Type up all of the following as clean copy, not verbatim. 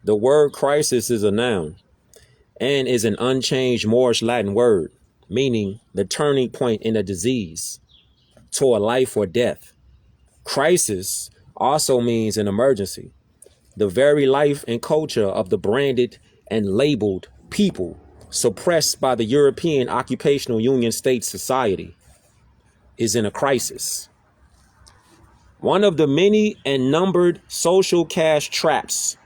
The word crisis is a noun and is an unchanged Moorish Latin word, meaning the turning point in a disease to a life or death. Crisis also means an emergency, the very life and culture of the branded and labeled people suppressed by the European Occupational Union State Society is in a crisis. One of the many and numbered social cash traps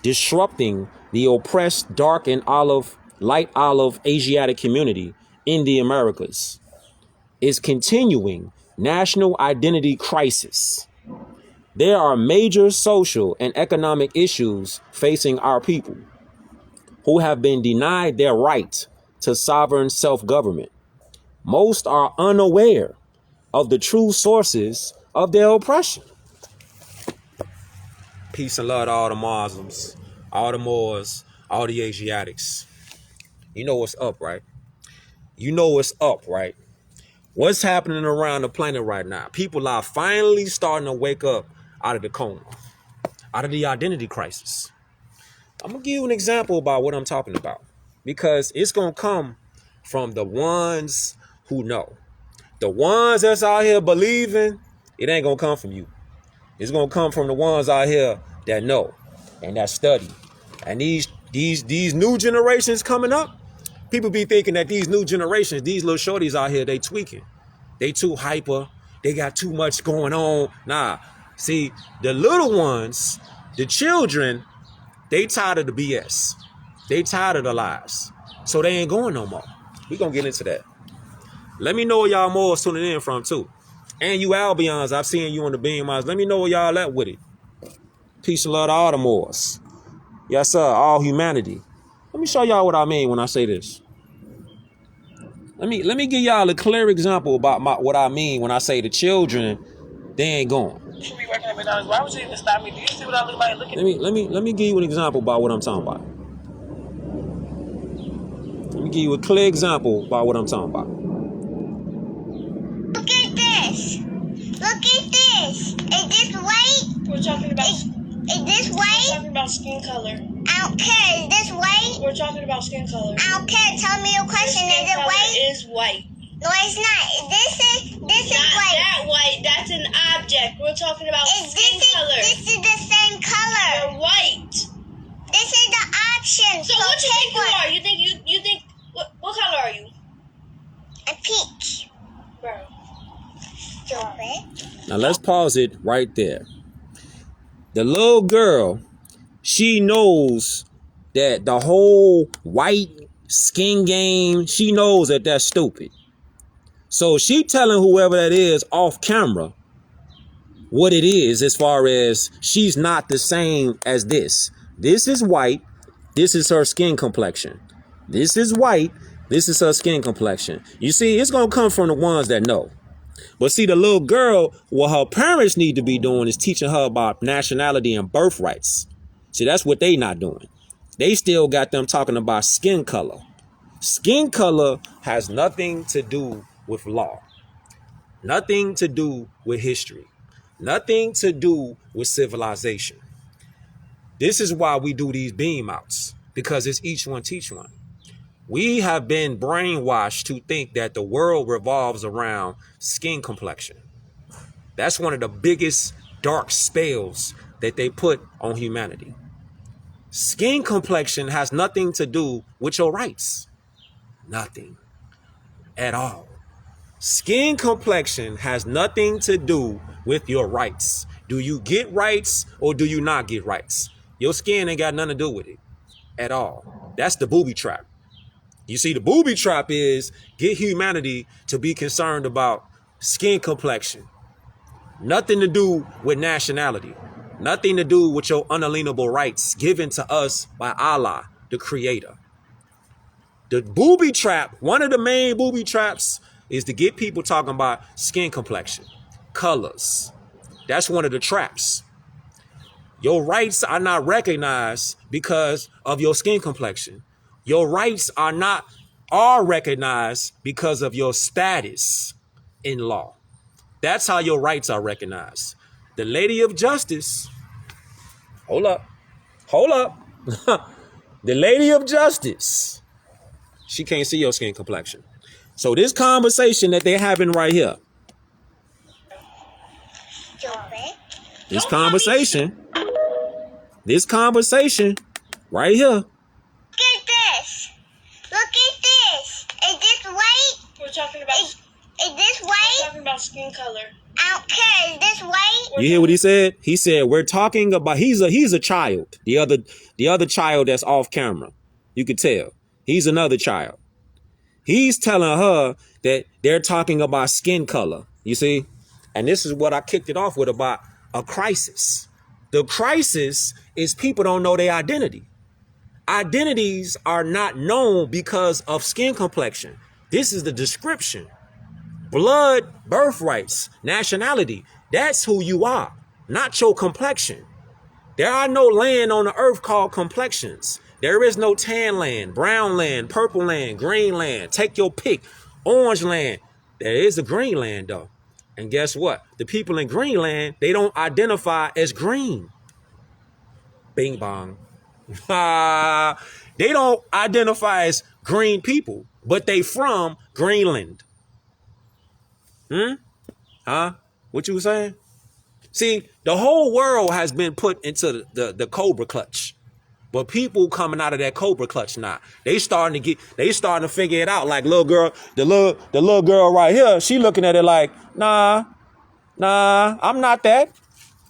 disrupting the oppressed dark and light olive Asiatic community in the Americas is continuing national identity crisis. There are major social and economic issues facing our people who have been denied their right to sovereign self-government. Most are unaware of the true sources of their oppression. Peace and love to all the Muslims, all the Moors, all the Asiatics. You know what's up, right? You know what's up, right? What's happening around the planet right now? People are finally starting to wake up out of the coma, out of the identity crisis. I'm going to give you an example about what I'm talking about, because it's going to come from the ones who know. The ones that's out here believing, it ain't going to come from you. It's going to come from the ones out here that know and that study. And these new generations coming up, people be thinking that these new generations, these little shorties out here, they tweaking. They too hyper. They got too much going on. Nah, see, the little ones, the children, they tired of the BS. They tired of the lies. So they ain't going no more. We gonna get into that. Let me know where y'all more tuning in from too. And you Albions, I've seen you on the Beam Miles. Let me know where y'all at with it. Peace and love to all the Moors. Yes, sir, all humanity. Let me show y'all what I mean when I say this. Let me give y'all a clear example about what I mean when I say the children, they ain't going. You should be working at McDonald's. Why would you even stop me? Do you see what I look like looking at? Let me give you an example about what I'm talking about. Let me give you a clear example about what I'm talking about. Look at this. Look at this. Is this white? We're talking about. Is this white? We're talking about skin color. I don't care. Is this white? We're talking about skin color. I don't care. Tell me your question. Is it white? Is white. No, it's not. This is Not white. that white. That's an object. We're talking about skin color. This is the same color. You're white. This is the option. So what you think you are? You think what color are you? A peach. Bro. Stupid. Now let's pause it right there. The little girl, she knows that the whole white skin game, she knows that that's stupid. So she telling whoever that is off camera what it is, as far as she's not the same as this. This is white. This is her skin complexion. This is white. This is her skin complexion. You see, it's going to come from the ones that know. But see, the little girl, what her parents need to be doing is teaching her about nationality and birthrights. See, that's what they not doing. They still got them talking about skin color. Skin color has nothing to do with law, nothing to do with history, nothing to do with civilization. This is why we do these beam outs, because it's each one teach one. We have been brainwashed to think that the world revolves around skin complexion. That's one of the biggest dark spells that they put on humanity. Skin complexion has nothing to do with your rights. Nothing at all. Skin complexion has nothing to do with your rights. Do you get rights or do you not get rights? Your skin ain't got nothing to do with it at all. That's the booby trap. You see, the booby trap is get humanity to be concerned about skin complexion. Nothing to do with nationality. Nothing to do with your unalienable rights given to us by Allah, the creator. The booby trap, one of the main booby traps, is to get people talking about skin complexion, colors. That's one of the traps. Your rights are not recognized because of your skin complexion. Your rights are recognized because of your status in law. That's how your rights are recognized. The Lady of Justice, hold up. The lady of justice. She can't see your skin complexion. So this conversation that they're having right here. Stupid. This conversation right here. Look at this. Look at this. Is this white? We're talking about. Is this white? We're talking about skin color. I don't care. Is this white? You hear what he said? He said we're talking about he's a child. The other child that's off camera. You could tell. He's another child. He's telling her that they're talking about skin color. You see? And this is what I kicked it off with about a crisis. The crisis is people don't know their identity. Identities are not known because of skin complexion. This is the description. Blood, birthrights, nationality. That's who you are, not your complexion. There are no land on the earth called complexions. There is no tan land, brown land, purple land, green land. Take your pick. Orange land. There is a green land though. And guess what? The people in Greenland, they don't identify as green. Bing bong. They don't identify as green people, but they from Greenland. What you saying? See, the whole world has been put into the cobra clutch. But people coming out of that cobra clutch now, they starting to figure it out. Like little girl, the little girl right here, she looking at it like, nah, I'm not that.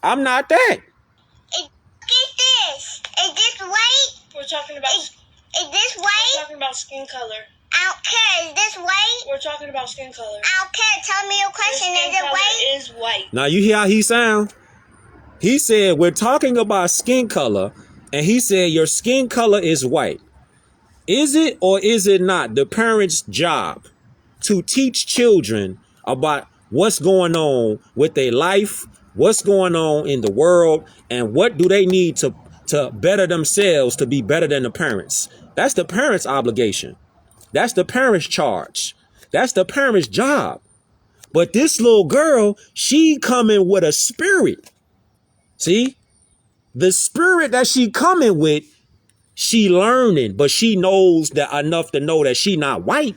I'm not that. Look at this. Is this white? We're talking about. Is this We're white? talking about skin color. I don't care. Is this white? We're talking about skin color. I don't care. Tell me your Your question. skin Is it color white? is white. Now you hear how he sound? He said we're talking about skin color, and he said your skin color is white. Is it or is it not the parents' job to teach children about what's going on with their life, what's going on in the world, and what do they need to better themselves to be better than the parents? That's the parents' obligation. That's the parents' charge. That's the parents' job. But this little girl, she coming with a spirit. See? The spirit that she coming with, she learning, but she knows that enough to know that she not white.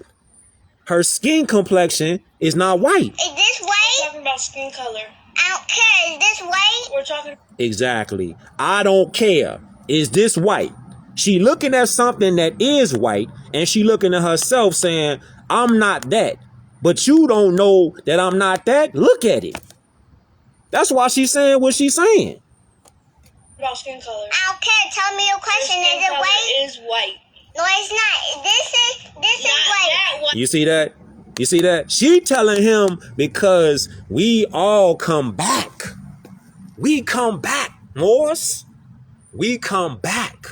Her skin complexion is not white. Is this We're white? talking about skin color. I don't care. Is this white? We're talking. Exactly. I don't care. Is this white? She looking at something that is white, and she looking at herself saying, I'm not that. But you don't know that I'm not that. Look at it. That's why she's saying what she's saying. About skin color. I don't care. Tell me your Your question. skin Is it color white? is white. No, it's not. This is Not white. that white. You see that? You see that? She telling him because we all come back. We come back, Morris. We come back.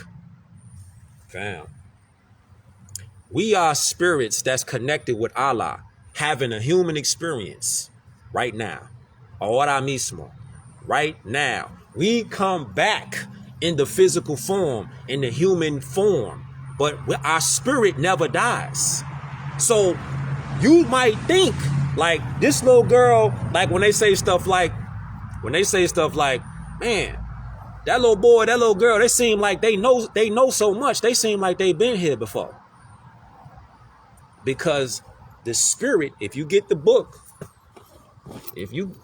Fam. We are spirits that's connected with Allah, having a human experience right now. Ahora mismo. Right now. We come back in the physical form, in the human form. But our spirit never dies. So you might think like this little girl, like when they say stuff like, man, that little boy, that little girl, they seem like they know so much. They seem like they've been here before. Because the spirit, if you get the book, if you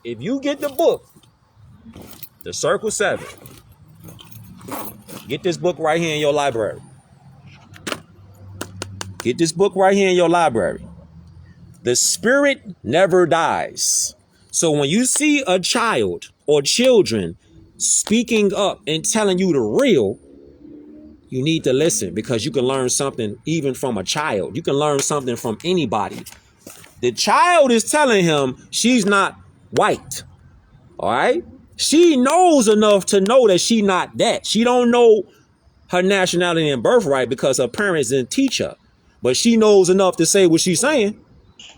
get the book, the Circle 7, get this book right here in your library. Get this book right here in your library. The spirit never dies. So when you see a child or children speaking up and telling you the real, you need to listen, because you can learn something even from a child. You can learn something from anybody. The child is telling him she's not white. All right? She knows enough to know that she not that. She don't know her nationality and birthright because her parents didn't teach her. But she knows enough to say what she's saying.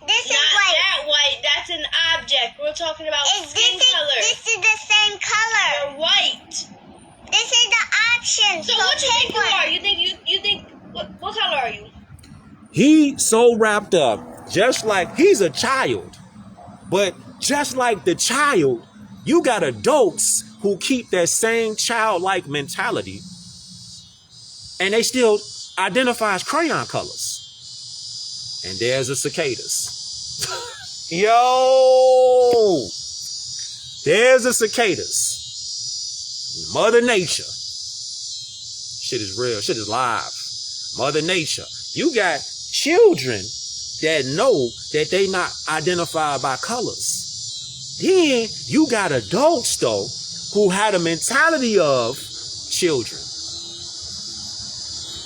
This is Not white. that white. That's an object. We're talking about skin This color. is the same color. You're white. This is the option. So what you take think you one. are? You think what color are you? He so wrapped up, just like he's a child. But just like the child, you got adults who keep that same childlike mentality And they still identify as crayon colors. And there's the cicadas. Yo! There's the cicadas. Mother Nature. Shit is real. Shit is live. Mother Nature. You got children that know that they not identified by colors. Then you got adults, though, who had a mentality of children.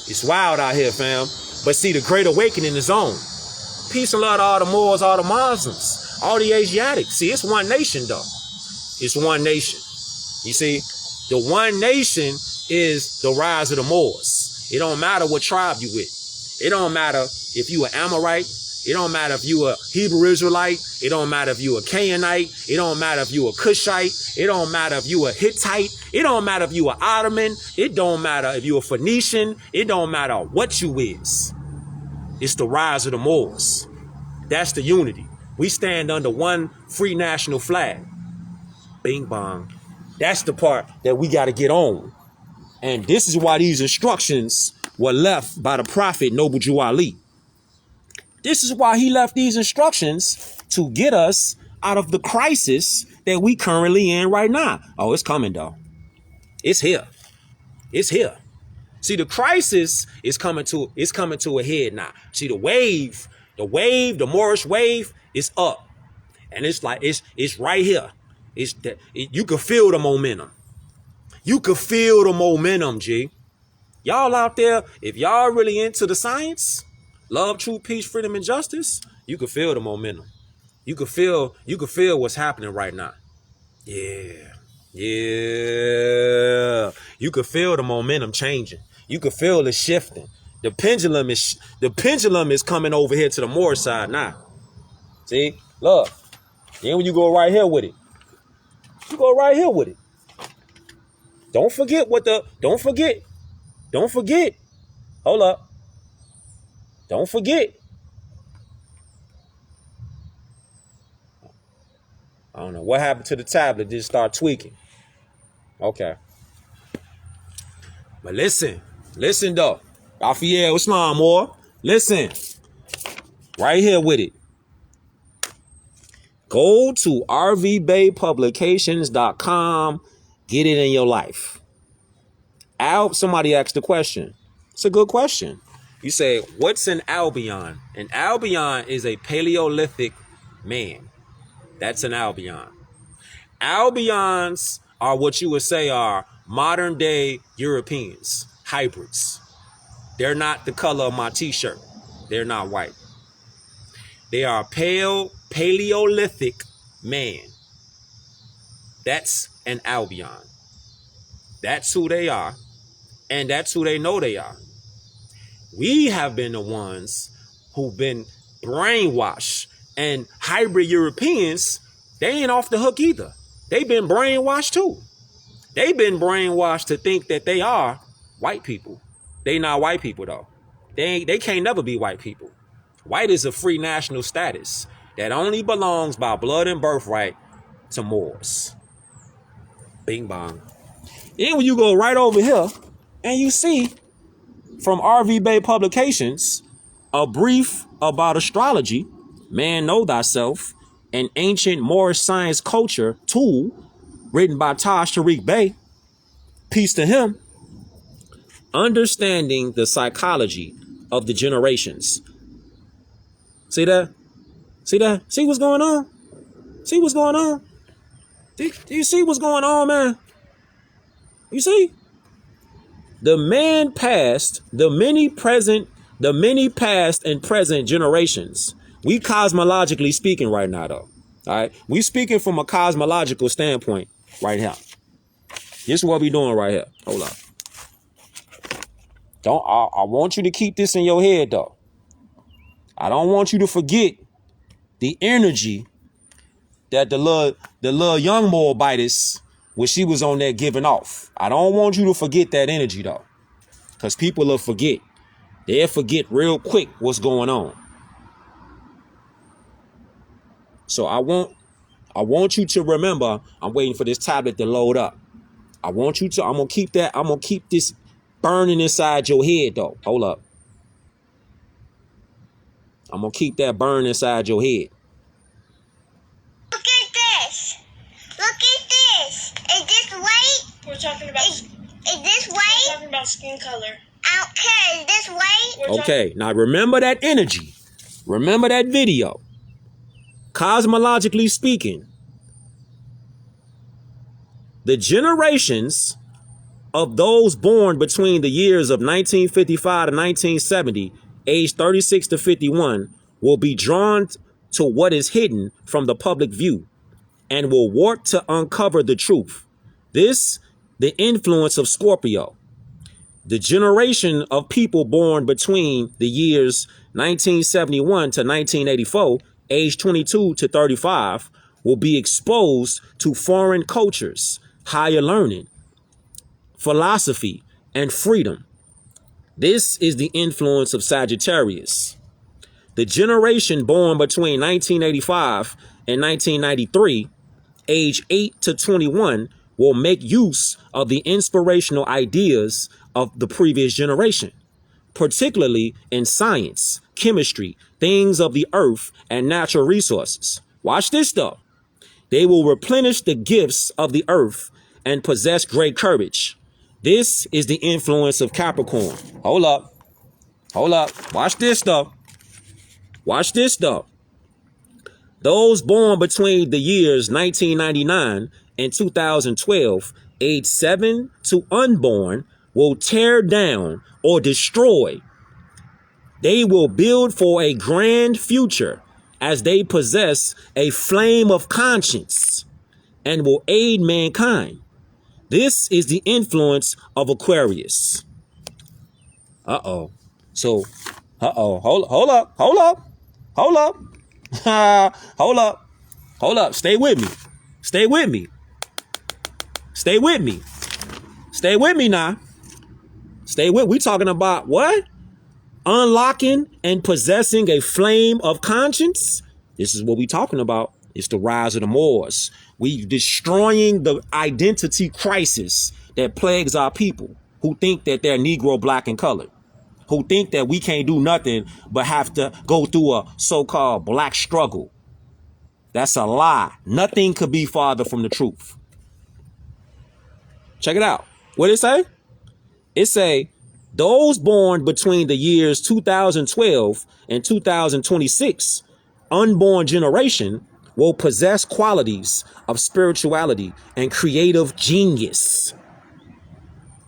It's wild out here, fam. But see, the Great Awakening is on. Peace and love to all the Moors, all the Muslims, all the Asiatics. See, it's one nation, though. It's one nation. You see, the one nation is the rise of the Moors. It don't matter what tribe you with. It don't matter if you an Amorite. It don't matter if you a Hebrew Israelite. It don't matter if you a Canaanite. It don't matter if you a Cushite. It don't matter if you a Hittite. It don't matter if you a Ottoman. It don't matter if you a Phoenician. It don't matter what you is. It's the rise of the Moors. That's the unity. We stand under one free national flag. Bing bong. That's the part that we got to get on. And this is why these instructions were left by the prophet Noble Jew Ali. This is why he left these instructions to get us out of the crisis that we currently in right now. Oh, it's coming, though. It's here. It's here. See, the crisis is coming to a head now. See, the Moorish wave is up. And it's like, it's right here. You can feel the momentum. You can feel the momentum, G. Y'all out there, if y'all really into the science, love, truth, peace, freedom, and justice, you can feel the momentum. You can feel what's happening right now. Yeah. You can feel the momentum changing. You can feel the shifting. The pendulum is coming over here to the Moor side now. See? Look. Then when you go right here with it. You go right here with it. Don't forget. Hold up. Don't forget. I don't know what happened to the tablet. Just start tweaking. Okay. But listen though. Raphael, what's on, more? Listen. Right here with it. Go to rvbaypublications.com. Get it in your life. Somebody asked the question. It's a good question. You say, what's an Albion? An Albion is a Paleolithic man. That's an Albion. Albions are what you would say are modern day Europeans, hybrids. They're not the color of my t-shirt. They're not white. They are Paleolithic man. That's an Albion. That's who they are. And that's who they know they are. We have been the ones who've been brainwashed. And hybrid Europeans, they ain't off the hook either. They've been brainwashed too. They've been brainwashed to think that they are white people. They not white people though. They can't never be white people. White is a free national status that only belongs by blood and birthright to Moors. Bing bong. Then when you go right over here and you see from RV Bay Publications, a brief about astrology, Man Know Thyself, an ancient Moorish science culture tool written by Taj Tariq Bey. Peace to him. Understanding the psychology of the generations. See that? See that? See what's going on? See what's going on? Do you see what's going on, man? You see? The many past and present generations. We cosmologically speaking right now, though. All right? We speaking from a cosmological standpoint right here. This is what we doing right here. Hold up. I want you to keep this in your head, though. I don't want you to forget the energy that the little young Moabitess, when she was on there giving off. I don't want you to forget that energy, though. Because people will forget. They'll forget real quick what's going on. So I want you to remember, I'm waiting for this tablet to load up. I'm going to keep this burning inside your head, though. Hold up. I'm going to keep that burn inside your head. Look at this. Look at this. Is this white? We're talking about. Is this We're white? talking about skin color. I don't care. Is this white? Okay, now remember that energy. Remember that video. Cosmologically speaking, the generations of those born between the years of 1955 to 1970, age 36 to 51, will be drawn to what is hidden from the public view and will work to uncover the truth. This, the influence of Scorpio. The generation of people born between the years 1971 to 1984, age 22 to 35, will be exposed to foreign cultures, higher learning, philosophy, and freedom. This is the influence of Sagittarius. The generation born between 1985 and 1993, age 8 to 21, will make use of the inspirational ideas of the previous generation, particularly in science, chemistry, things of the earth, and natural resources. Watch this though. They will replenish the gifts of the earth and possess great courage. This is the influence of Capricorn. Hold up. Hold up. Watch this though. Watch this though. Those born between the years 1999 and 2012, age 7 to unborn, will tear down or destroy. They will build for a grand future as they possess a flame of conscience and will aid mankind. This is the influence of Aquarius. So, hold up. Hold up. Stay with me. Stay with me. Stay with me. Stay with me now. We talking about what? Unlocking and possessing a flame of conscience. This is what we talking about. It's the rise of the Moors. We destroying the identity crisis that plagues our people who think that they're Negro, black, and colored, who think that we can't do nothing but have to go through a so-called black struggle. That's a lie. Nothing could be farther from the truth. Check it out. What it say? It say, those born between the years 2012 and 2026, unborn generation, will possess qualities of spirituality and creative genius.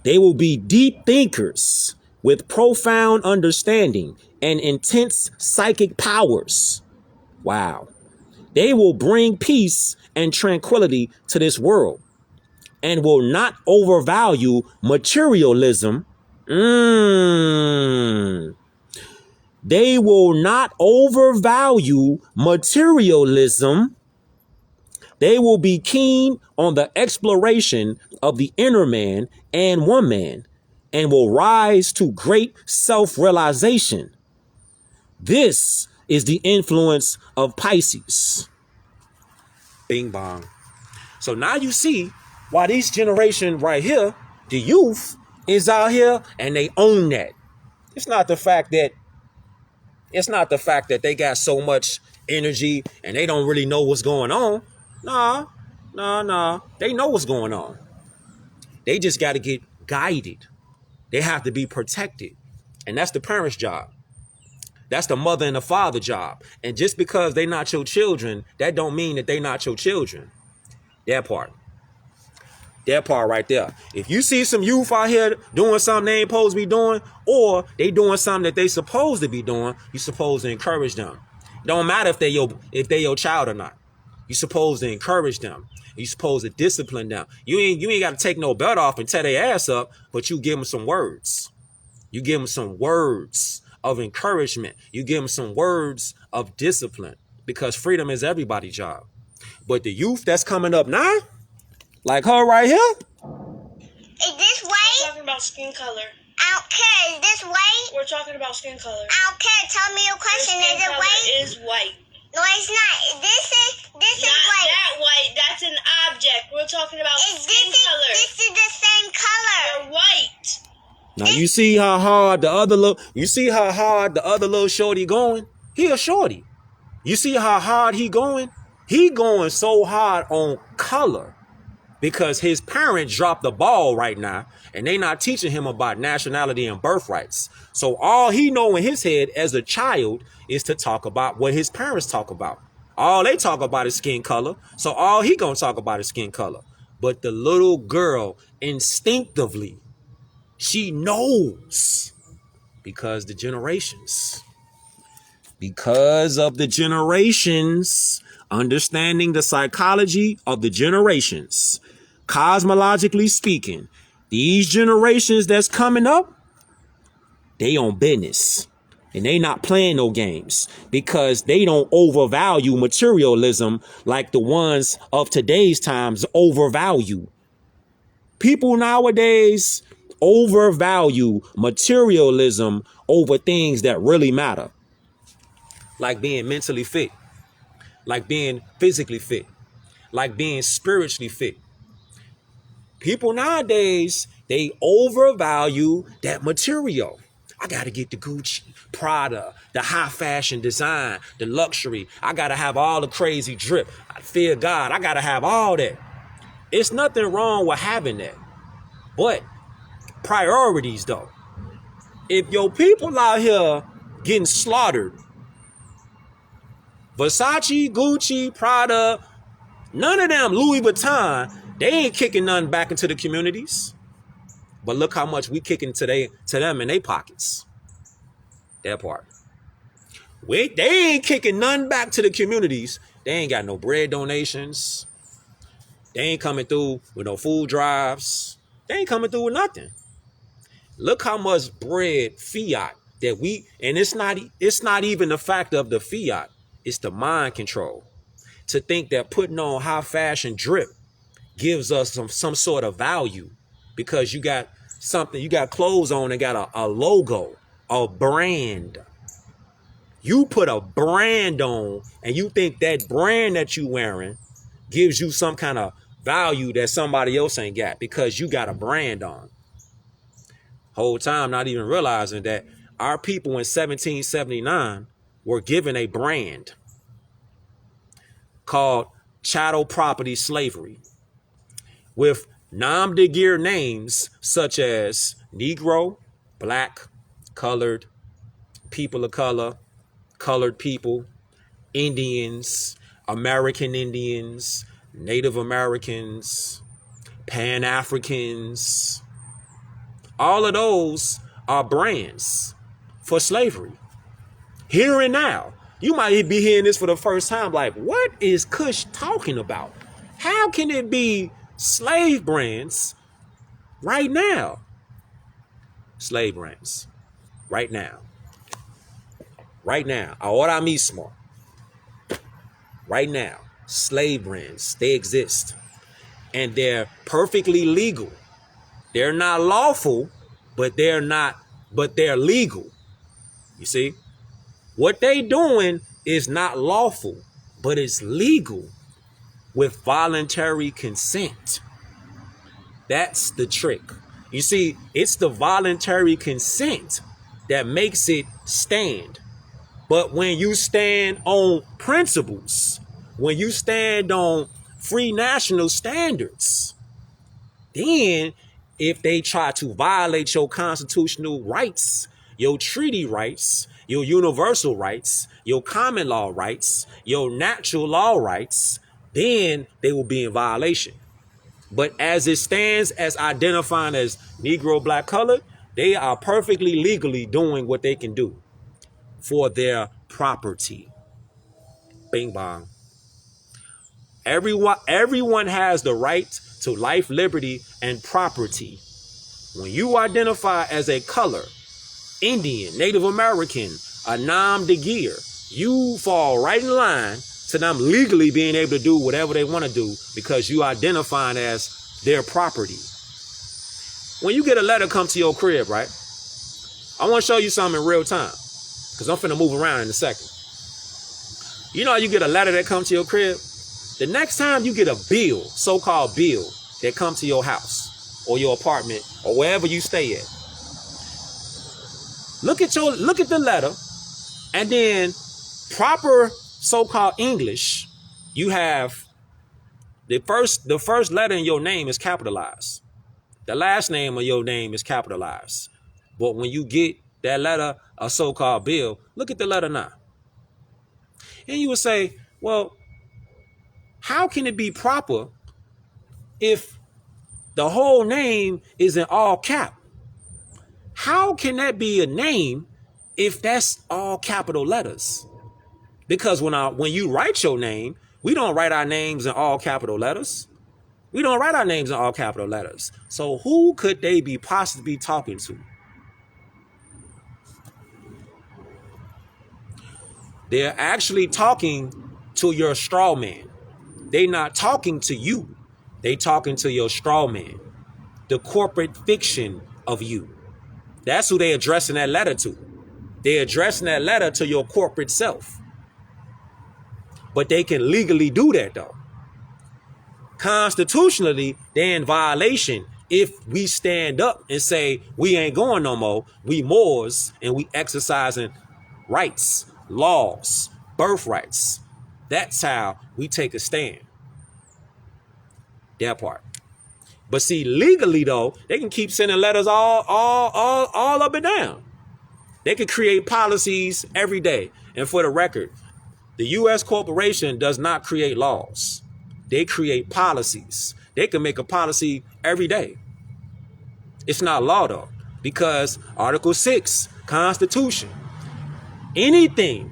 They will be deep thinkers with profound understanding and intense psychic powers. Wow. They will bring peace and tranquility to this world and will not overvalue materialism. They will not overvalue materialism. They will be keen on the exploration of the inner man and woman and will rise to great self-realization. This is the influence of Pisces. Bing bong. So now you see why this generation right here, the youth, is out here and they own that. It's not the fact that they got so much energy and they don't really know what's going on. Nah. They know what's going on. They just got to get guided. They have to be protected. And that's the parent's job. That's the mother and the father job. And just because they not your children, that don't mean that they not your children. That part right there. If you see some youth out here doing something they ain't supposed to be doing, or they doing something that they supposed to be doing, you supposed to encourage them. Don't matter if they your child or not. You supposed to encourage them. You supposed to discipline them. You ain't got to take no belt off and tear their ass up, but you give them some words. You give them some words of encouragement. You give them some words of discipline, because freedom is everybody's job. But the youth that's coming up now, like her right here. Is this white? We're talking about skin color. I don't care. Is this white? We're talking about skin color. I don't care. Tell me your question. Your skin Is it color white? is white. No, it's not. This is Not white. that white. That's an object. We're talking about skin color. This is the same color. You're white. Now you see how hard the other little shorty going? He a shorty. You see how hard he going? He going so hard on color because his parents dropped the ball right now and they not teaching him about nationality and birthrights. So all he know in his head as a child is to talk about what his parents talk about. All they talk about is skin color. So all he gonna talk about is skin color. But the little girl instinctively, she knows because of the generations, understanding the psychology of the generations, cosmologically speaking, these generations that's coming up, they on business and they not playing no games because they don't overvalue materialism like the ones of today's times overvalue. People nowadays overvalue materialism over things that really matter. Like being mentally fit, like being physically fit, like being spiritually fit. People nowadays, they overvalue that material. I got to get the Gucci, Prada, the high fashion design, the luxury. I got to have all the crazy drip. I fear God. I got to have all that. It's nothing wrong with having that. But priorities, though. If your people out here getting slaughtered, Versace, Gucci, Prada, none of them, Louis Vuitton, they ain't kicking nothing back into the communities. But look how much we kicking to them in their pockets. That part. They ain't kicking nothing back to the communities. They ain't got no bread donations. They ain't coming through with no food drives. They ain't coming through with nothing. Look how much bread fiat that and it's not even the fact of the fiat. It's the mind control. To think that putting on high fashion drip gives us some sort of value because you got something, you got clothes on and got a logo, a brand. You put a brand on and you think that brand that you wearing gives you some kind of value that somebody else ain't got because you got a brand on. Whole time not even realizing that our people in 1779 were given a brand called chattel property slavery with nom de guerre names such as Negro, Black, Colored, People of Color, Colored People, Indians, American Indians, Native Americans, Pan-Africans. All of those are brands for slavery. Here and now. You might be hearing this for the first time like, what is Kush talking about? How can it be slave brands right now? Slave brands right now. Right now. Ahora mismo. Right now. Slave brands. They exist. And they're perfectly legal. They're not lawful, but they're legal. You see? What they doing is not lawful, but it's legal with voluntary consent. That's the trick. You see, it's the voluntary consent that makes it stand. But when you stand on principles, when you stand on free national standards, then if they try to violate your constitutional rights, your treaty rights, your universal rights, your common law rights, your natural law rights, then they will be in violation. But as it stands, as identifying as Negro, Black, Colored, they are perfectly legally doing what they can do for their property. Bing bong. Everyone has the right to life, liberty, and property. When you identify as a color, Indian, Native American, a nom de guerre, you fall right in line to them legally being able to do whatever they want to do because you identifying as their property. When you get a letter come to your crib, right? I want to show you something in real time because I'm finna move around in a second. You know how you get a letter that comes to your crib? The next time you get a bill, so-called bill, that comes to your house or your apartment or wherever you stay at, Look at the letter, and then proper so-called English. You have the first letter in your name is capitalized. The last name of your name is capitalized. But when you get that letter, a so-called bill, look at the letter now. And you would say, well, how can it be proper if the whole name is in all cap? How can that be a name if that's all capital letters? Because when you write your name, we don't write our names in all capital letters. We don't write our names in all capital letters. So who could they be possibly talking to? They're actually talking to your straw man. They're not talking to you. They talking to your straw man, the corporate fiction of you. That's who they addressing that letter to. They're addressing that letter to your corporate self. But they can legally do that though. Constitutionally, they're in violation if we stand up and say we ain't going no more. We Moors and we exercising rights, laws, birthrights. That's how we take a stand. That part. But see, legally though, they can keep sending letters all up and down. They can create policies every day. And for the record, the U.S. corporation does not create laws. They create policies. They can make a policy every day. It's not law though, because Article 6, Constitution, anything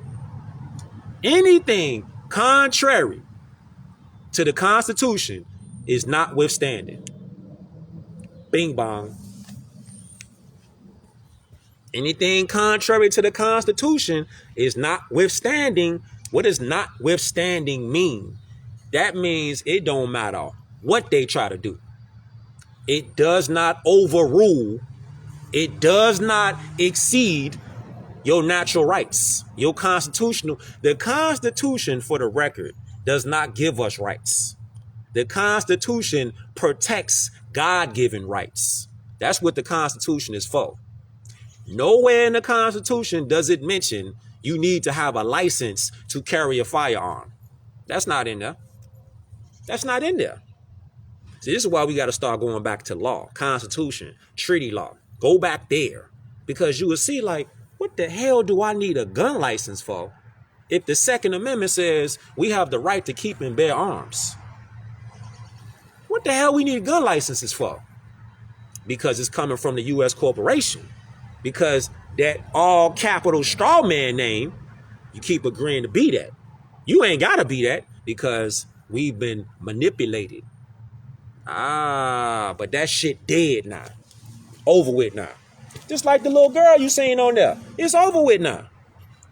contrary to the Constitution is notwithstanding. Bing bong. Anything contrary to the Constitution is notwithstanding. What does notwithstanding mean? That means it don't matter what they try to do. It does not overrule. It does not exceed your natural rights, your constitutional. The Constitution, for the record, does not give us rights. The Constitution protects God-given rights. That's what the Constitution is for. Nowhere in the Constitution does it mention you need to have a license to carry a firearm. That's not in there. That's not in there. See, this is why we got to start going back to law, Constitution, treaty law. Go back there, because you will see, like, what the hell do I need a gun license for if the Second Amendment says we have the right to keep and bear arms? What the hell we need gun licenses for? Because it's coming from the U.S. corporation. Because that all capital straw man name, you keep agreeing to be that. You ain't got to be that because we've been manipulated. But that shit dead now. Over with now. Just like the little girl you seen on there. It's over with now.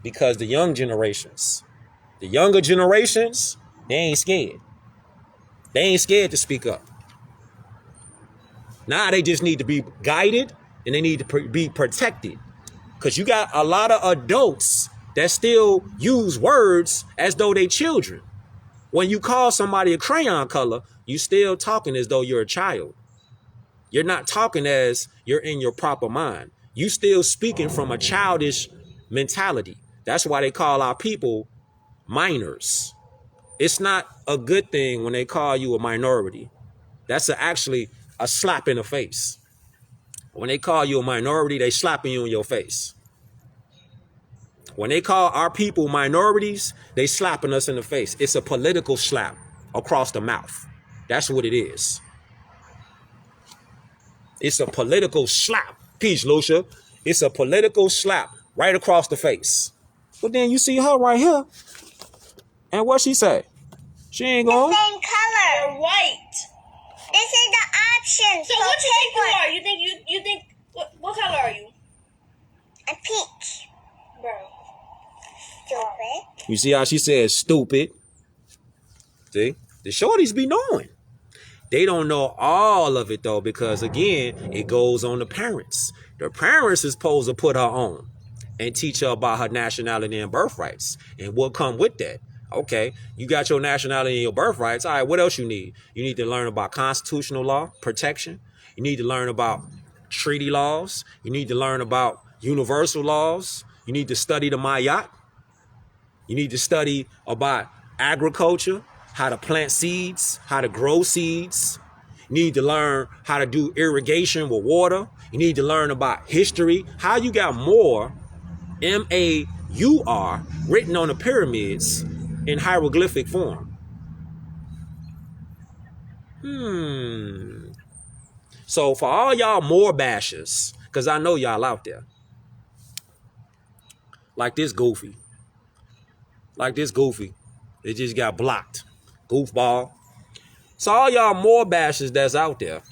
Because the younger generations, they ain't scared. They ain't scared to speak up. Now they just need to be guided and they need to be protected. Because you got a lot of adults that still use words as though they children. When you call somebody a crayon color, you still talking as though you're a child. You're not talking as you're in your proper mind. You still speaking from a childish mentality. That's why they call our people minors. It's not a good thing when they call you a minority. That's actually a slap in the face. When they call you a minority, they slapping you in your face. When they call our people minorities, they slapping us in the face. It's a political slap across the mouth. That's what it is. It's a political slap. Peace, Lucia. It's a political slap right across the face. But then you see her right here. And what she say? She ain't going. The same color. You're white. This is the option. So what do you think you are? You think what color are you? A peach. Bro. Stupid. You see how she says stupid? See? The shorties be knowing. They don't know all of it though, because again, it goes on the parents. The parents is supposed to put her on and teach her about her nationality and birthrights and what come with that. Okay, you got your nationality and your birthrights. All right, what else you need? You need to learn about constitutional law, protection. You need to learn about treaty laws. You need to learn about universal laws. You need to study the Mayat. You need to study about agriculture, how to plant seeds, how to grow seeds. You need to learn how to do irrigation with water. You need to learn about history, how you got more M-A-U-R written on the pyramids in hieroglyphic form. So for all y'all more bashers, because I know y'all out there, like this goofy, it just got blocked, goofball. So all y'all more bashers that's out there,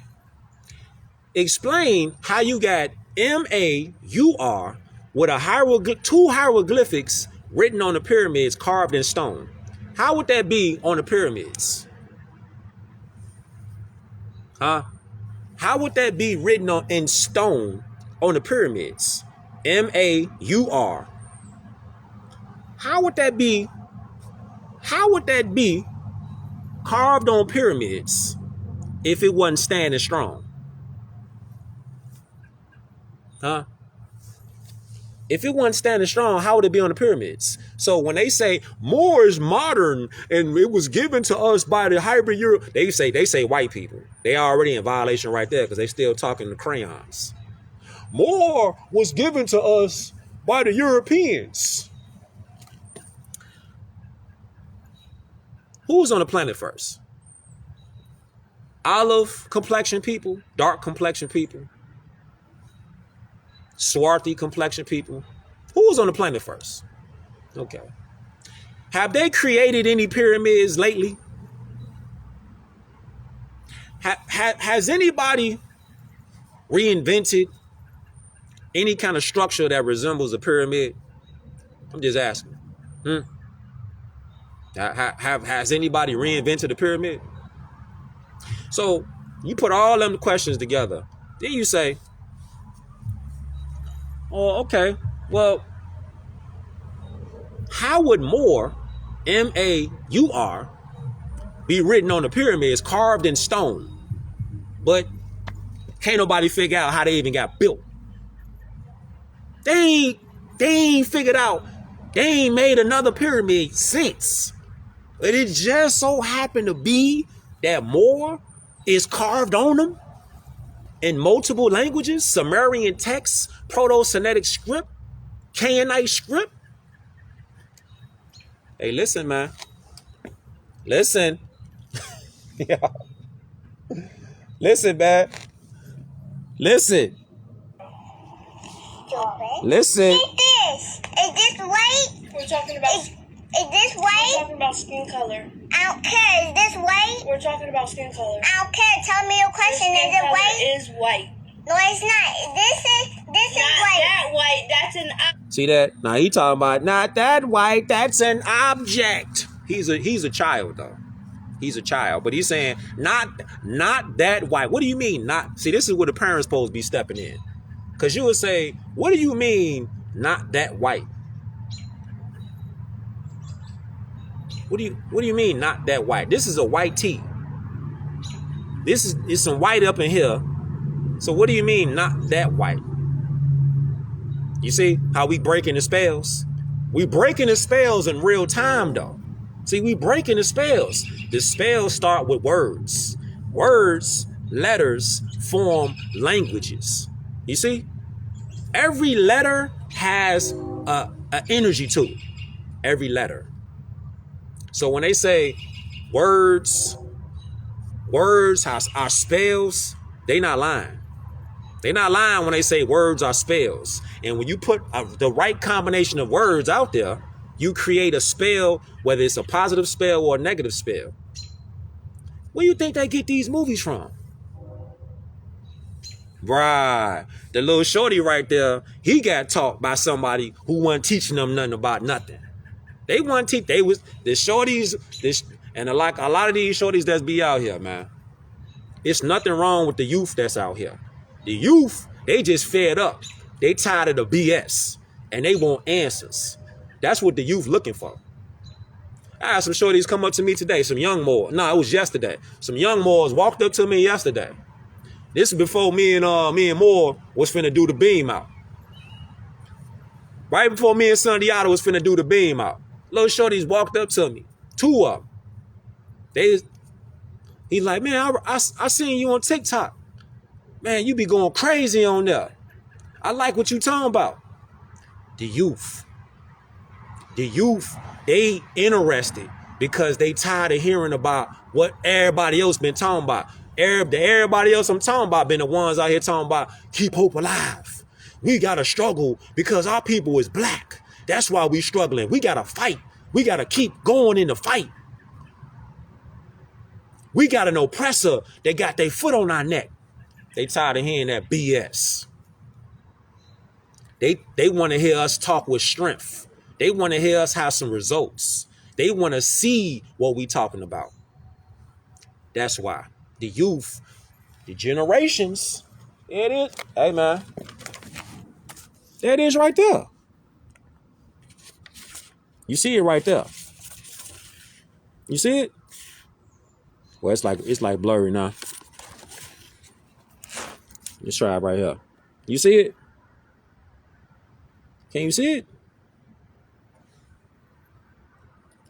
explain how you got M-A-U-R with a two hieroglyphics written on the pyramids carved in stone. How would that be on the pyramids? Huh? How would that be written in stone on the pyramids? M-A-U-R. How would that be carved on pyramids if it wasn't standing strong? Huh? If it wasn't standing strong, how would it be on the pyramids? So when they say more is modern and it was given to us by the hybrid Europe, they say white people. They already in violation right there because they still talking to crayons. More was given to us by the Europeans. Who was on the planet first? Olive complexion people, dark complexion people, swarthy complexion people. Who was on the planet first? Okay. Have they created any pyramids lately? Has anybody reinvented any kind of structure that resembles a pyramid? I'm just asking. Has anybody reinvented a pyramid? So you put all them questions together. Then you say, oh, okay, well, how would more, M-A-U-R, be written on the pyramids carved in stone, but can't nobody figure out how they even got built? They ain't figured out, they ain't made another pyramid since. But it just so happened to be that more is carved on them in multiple languages: Sumerian texts, Proto-Semitic script, Canaanite script. Hey, listen, man. Listen. Yeah. Listen, man. Listen. Listen. Look at this. Is this white? We're talking about. Is this We're white? talking about skin color. I don't care. Is this white? We're talking about skin color. I don't care. Tell me your question. Skin Is it color white? is white. No, it's not. This is Not white. that white. That's an. See that? Now he talking about not that white. That's an object. He's a child though. He's a child, but he's saying not that white. What do you mean not? See, this is where the parents supposed to be stepping in, because you would say, what do you mean not that white? What do you mean not that white? This is a white tee. This is some white up in here. So what do you mean not that white? You see how we breaking the spells? We breaking the spells in real time though. See, we breaking the spells. The spells start with words. Words, letters form languages. You see? Every letter has a energy to it. Every letter. So when they say words are spells, they not lying. They not lying when they say words are spells. And when you put the right combination of words out there, you create a spell, whether it's a positive spell or a negative spell. Where do you think they get these movies from? Right. The little shorty right there, he got taught by somebody who wasn't teaching them nothing about nothing. They want to teach. They was the shorties. And a lot of these shorties that's be out here, man. It's nothing wrong with the youth that's out here. The youth, they just fed up. They tired of the BS and they want answers. That's what the youth looking for. I had some shorties come up to me today. Some young Moors. No, it was yesterday. Some young Moors walked up to me yesterday. This is before me and Moore was finna do the beam out. Right before me and Sundiata was finna do the beam out. Little shorties walked up to me. Two of them. He's like, man, I seen you on TikTok. Man, you be going crazy on there. I like what you talking about. The youth. The youth, they interested because they tired of hearing about what everybody else been talking about. Everybody else I'm talking about been the ones out here talking about keep hope alive. We gotta struggle because our people is black. That's why we struggling. We gotta fight. We gotta keep going in the fight. We got an oppressor that got their foot on our neck. They tired of hearing that BS. They want to hear us talk with strength. They want to hear us have some results. They want to see what we talking about. That's why the youth, the generations, there it is. Hey, man. There it is right there. You see it right there. You see it? Well, it's like blurry now. Let's try it right here. You see it? Can you see it?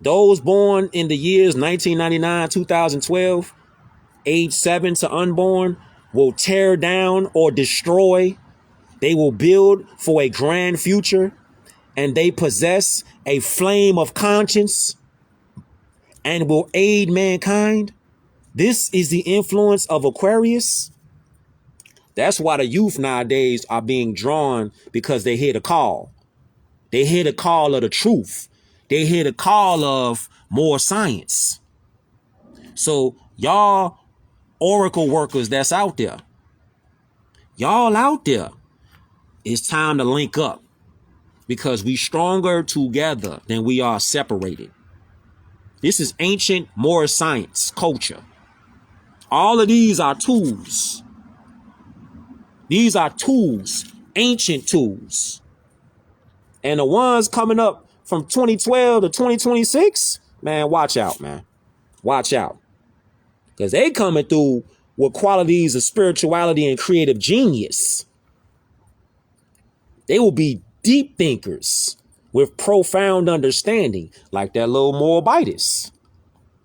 Those born in the years 1999, 2012, age 7 to unborn, will tear down or destroy. They will build for a grand future, and they possess a flame of conscience and will aid mankind. This is the influence of Aquarius. That's why the youth nowadays are being drawn, because they hear the call. They hear the call of the truth. They hear the call of more science. So y'all oracle workers that's out there, y'all out there, it's time to link up, because we stronger together than we are separated. This is ancient Moorish science, culture. All of these are tools. These are tools, ancient tools. And the ones coming up from 2012 to 2026, man, watch out, man. Watch out. Because they coming through with qualities of spirituality and creative genius. They will be deep thinkers with profound understanding, like that little Moabitess.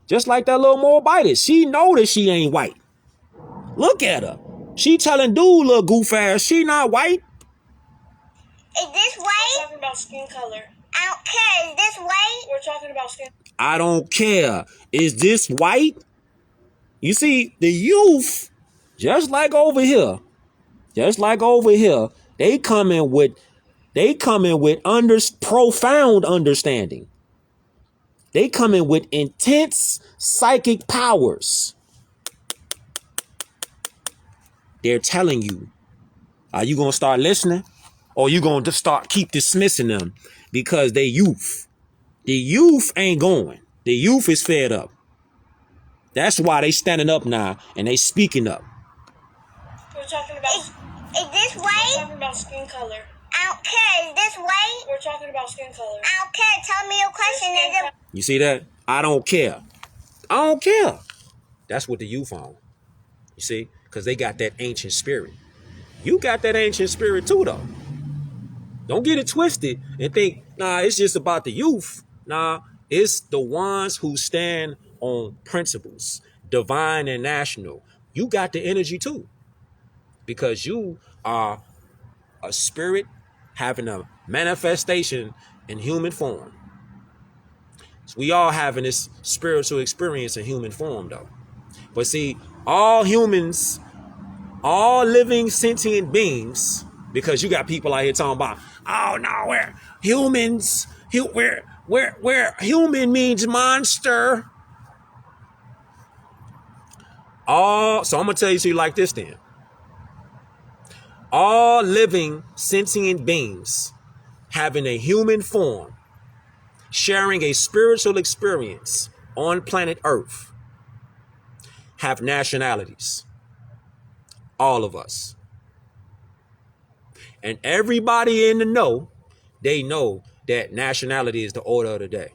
Just like that little Moabitess. She know that she ain't white. Look at her. She telling dude, little goof ass, she not white. Is this white? We're talking about skin color. I don't care. Is this white? We're talking about skin. I don't care. Is this white? You see, the youth, just like over here, they come in with profound understanding. They come in with intense psychic powers. They're telling you, are you going to start listening? Or you going to start keep dismissing them because they youth? The youth ain't going. The youth is fed up. That's why they standing up now and they speaking up. We're talking about. Is this white? We're talking about skin color. I don't care. Is this white? We're talking about skin color. I don't care. Tell me your question. Is it? You see that? I don't care. I don't care. That's what the youth on. You see? Because they got that ancient spirit. You got that ancient spirit too, though. Don't get it twisted and think, nah, it's just about the youth. Nah, it's the ones who stand on principles, divine and national. You got the energy too, because you are a spirit having a manifestation in human form. So we all having this spiritual experience in human form, though. But see, all humans, all living sentient beings, because you got people out here talking about, oh no, we're humans. Where human means monster. So I'm gonna tell you so you like this then. All living sentient beings having a human form, sharing a spiritual experience on planet Earth, have nationalities. All of us. And everybody in the know, they know that nationality is the order of the day.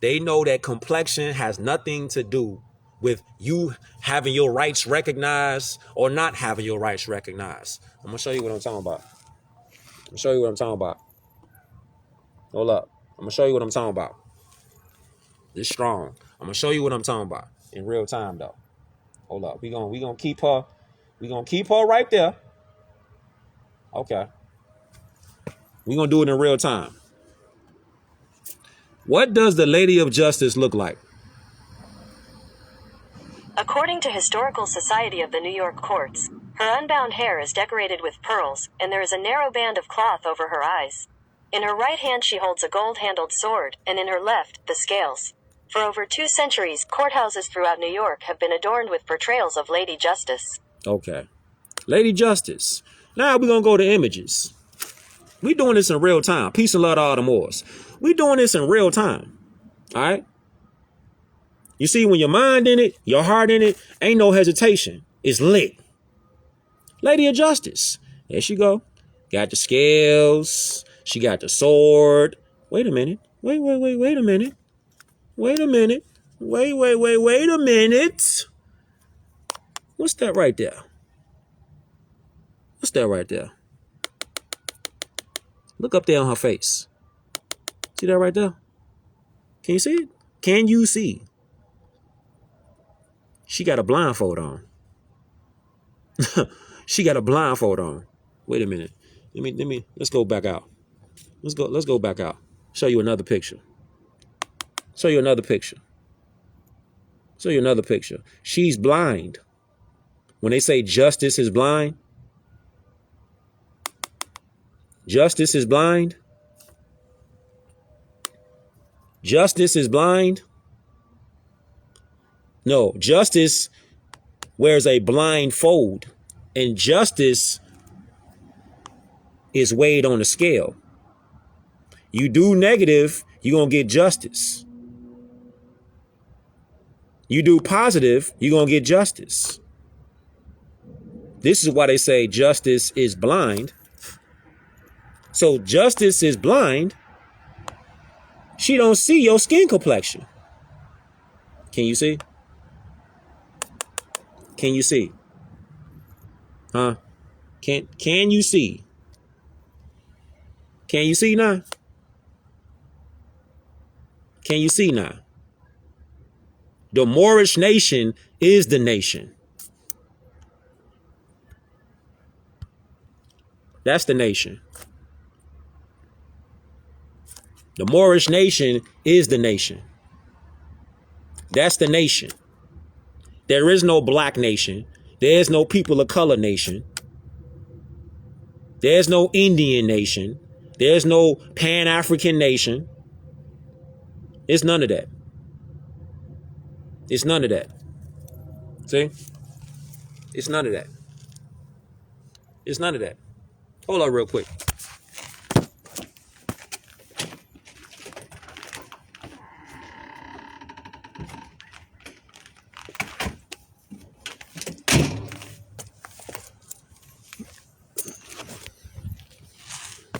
They know that complexion has nothing to do with you having your rights recognized or not having your rights recognized. I'm gonna show you what I'm talking about. I'm gonna show you what I'm talking about. Hold up. I'm gonna show you what I'm talking about. It's strong. I'm gonna show you what I'm talking about in real time though. Hold up. We gonna keep her. We gonna keep her right there. Okay. We gonna do it in real time. What does the Lady of Justice look like? According to Historical Society of the New York Courts, her unbound hair is decorated with pearls, and there is a narrow band of cloth over her eyes. In her right hand she holds a gold-handled sword, and in her left, the scales. For over 2 centuries, courthouses throughout New York have been adorned with portrayals of Lady Justice. Okay. Lady Justice. Now we're going to go to images. We doing this in real time. Peace and love to all the Moors. We doing this in real time. All right? You see, when your mind in it, your heart in it, ain't no hesitation. It's lit. Lady of Justice. There she go. Got the scales. She got the sword. Wait a minute. Wait a minute. Wait a minute. Wait a minute. What's that right there? What's that right there? Look up there on her face. See that right there? Can you see it? Can you see? She got a blindfold on. She got a blindfold on. Wait a minute. Let's go back out. Let's go back out. Show you another picture. Show you another picture. Show you another picture. She's blind. When they say justice is blind, justice is blind. Justice is blind. No, justice wears a blindfold, and justice is weighed on a scale. You do negative, you're going to get justice. You do positive, you're going to get justice. This is why they say justice is blind. So justice is blind. She don't see your skin complexion. Can you see? Can you see? Huh? Can you see? Can you see now? Can you see now? The Moorish nation is the nation. That's the nation. The Moorish nation is the nation. That's the nation. There is no black nation. There is no people of color nation. There's no Indian nation. There's no Pan-African nation. It's none of that. It's none of that. See? It's none of that. It's none of that. Hold on real quick.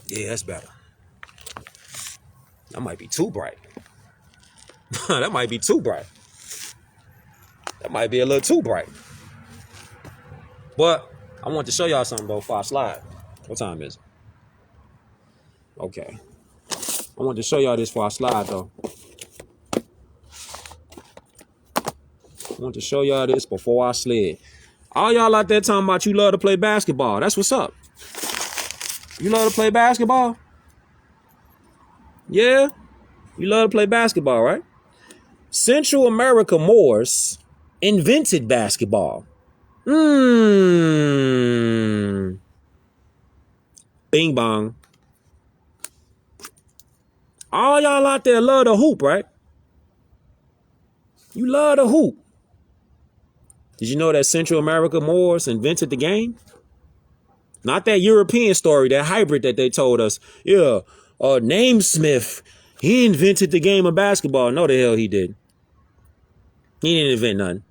Yeah, that's better. That might be too bright. That might be too bright. That might be a little too bright. But I want to show y'all something though before I slide. What time is it? Okay. I want to show y'all this before I slide though. I want to show y'all this before I slid. All y'all out there talking about you love to play basketball. That's what's up. You love to play basketball? Yeah? You love to play basketball, right? Central America Moors invented basketball. Bing bong. All y'all out there love to hoop, right? You love to hoop. Did you know that Central America Moors invented the game? Not that European story, that hybrid that they told us. Yeah, Namesmith, he invented the game of basketball. No, the hell he did. He didn't invent nothing.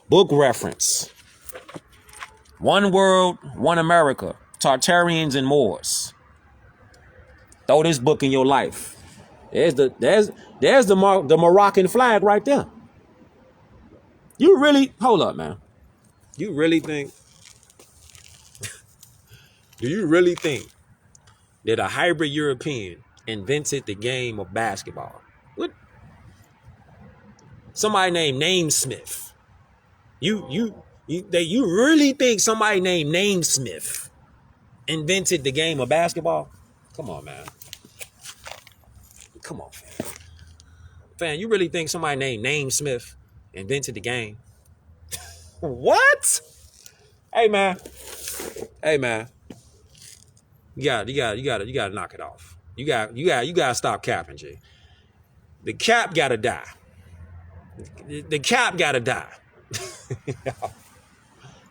Book reference. One World, One America. Tartarians and Moors. Throw this book in your life. There's the Moroccan flag right there. You really, hold up, man. You really think, do you really think that a hybrid European invented the game of basketball? What? Somebody named Namesmith. You really think somebody named Namesmith invented the game of basketball? Come on, man. Come on, fam. Fam, you really think somebody named Namesmith invented the game? What? Hey, man. Hey, man. You gotta knock it off. You gotta stop capping, G. The cap gotta die. The cap gotta die.